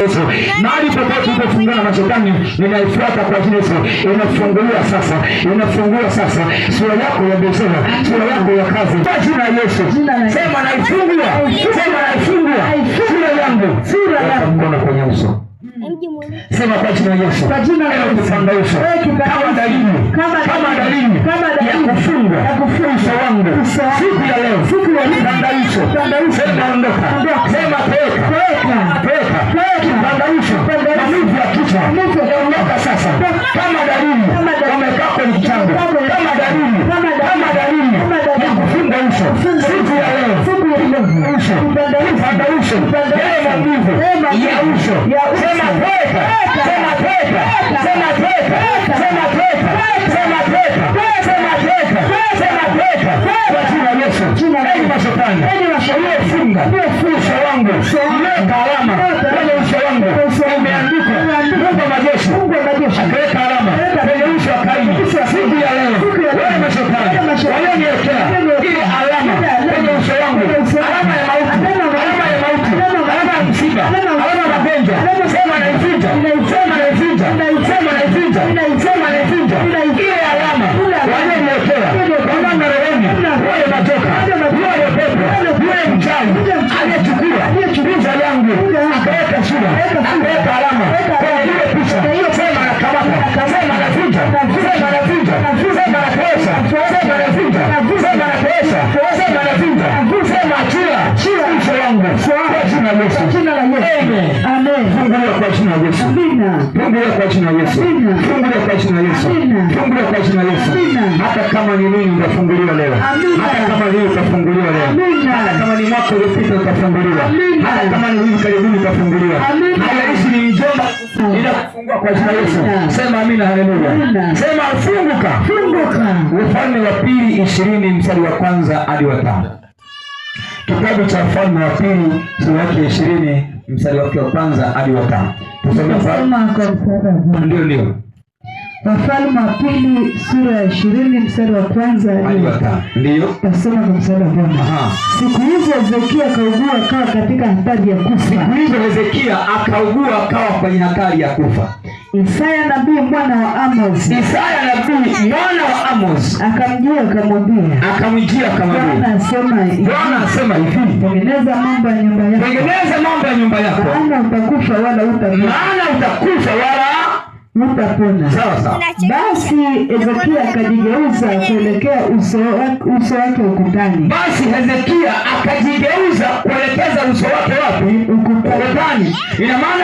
Yesu. Mahali popote ulipofungana na shetani, ninaifuata kwa jina la Yesu. Inafunguliwa sasa. Inafunguliwa sasa. Sura yako ya biashara, sura yako ya kazi. Kwa jina la Yesu. Sema naifungua. Sema naifungua. Sura yangu. Sura yangu. Mkono kwenye uso. Sema kwa jina la Yesu. Kwa jina la Yesu. Kama dalili ya kufungwa uso wangu siku ya leo, tandaisho. Sema ondoka. Sema toka. Tandaisho. Maumivu ya kichwa ondoka sasa. Kama dalili wamekaa kwenye kichanga. Kama dalili ya kufunga uso siku ya leo, uso tandaisho. Maumivu ya uso. Sema toka. Sema toka. Sema toka. Sema toka. Sema toka. Sema toka. Sema toka. Kwa jina la Yesu. Enyi mashetani uliofunga uso wangu, weka alama kwenye uso wangu. Imeandikwa Mungu wa majeshi akaweka alama kwenye uso wa Kaini. Siku ya leo wewe mashetani walioniwekea ile alama kwenye uso wangu, alama ya mauti, alama ya msiba, alama ya magonjwa, sema naivunja. Ile alama walioniwekea wamanga rohoni, wale majoka, wale pepo, wale mchawi aliyechukua picha yangu akaweka shida, akaweka alama kwenye ile picha. Sema nakamata, sema navunja, sema navunja, sema natosha, sema navunja, sema natosha, sema navunja, sema achia uso wangu kwa jina la Yesu. Amen. Fungulia kwa jina la Yesu. Fungulia kwa jina la Yesu. Fungulia kwa jina la Yesu. Fungulia kwa jina la Yesu. Hata kama ni nini utafunguliwa leo. Hata kama ni utafunguliwa leo. Hata kama ni mwaka uliopita utafunguliwa. Hata kama ni hivi karibuni utafunguliwa. Haijalishi ni njomba, ninakufungua kwa jina la Yesu. Sema amina, haleluya. Sema funguka. Wafalme wa pili 20 mstari wa kwanza hadi wa 5. Kitabu cha Wafalme wa pili sura yake 20 mstari wake wa kwanza hadi wa 5. Tusome kwa ndio. Wafalme wa pili sura ya 20 mstari wa kwanza hadi wa 5. Ndio. Tasoma kwa mstari wa kwanza. Siku hizo Hezekia akaugua akawa katika hatari ya kufa. Siku hizo Hezekia akaugua akawa kwenye hatari ya kufa. Isaya nabii mwana wa Amos akamjia akamwambia, Bwana asema hivi, tengeneza mambo ya nyumba yako, maana utakufa wala utapona. Sawa. Basi Hezekia akajigeuza kuelekea uso wake ukutani. Ina maana